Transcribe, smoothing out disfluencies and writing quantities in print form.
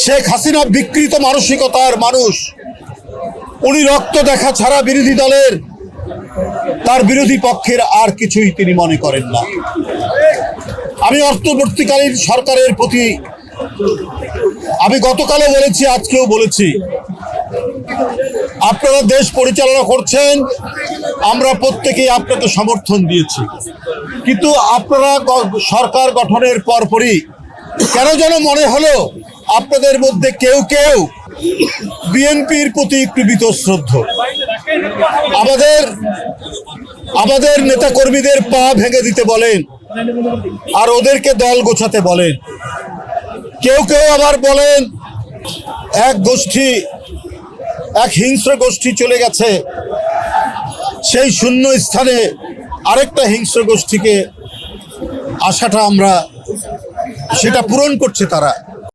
শেখ হাসিনা বিকৃত মানসিকতার মানুষ। উনি রক্ত দেখা ছাড়া বিরোধী দলের তার বিরোধী পক্ষের আর কিছুই তিনি মনে করেন না। আমি অন্তর্বর্তীকালীন সরকারের প্রতি আমি গতকালও বলেছি, আজকেও বলেছি, আপনারা দেশ পরিচালনা করছেন, আমরা প্রত্যেকেই আপনাকে সমর্থন দিয়েছি, কিন্তু আপনারা সরকার গঠনের পরপরই কেন যেন মনে হলো আপনাদের মধ্যে কেউ কেউ বিএনপির প্রতি একটু বীতশ্রদ্ধ। আমাদের নেতা কর্মীদের পা ভেঙে দিতে বলেন আর ওদেরকে দল গোছাতে বলেন। কেউ কেউ আবার বলেন এক হিংস্র গোষ্ঠী চলে গেছে, সেই শূন্য স্থানে আরেকটা হিংস্র গোষ্ঠীকে আশাটা আমরা সেটা পূরণ করছে তারা।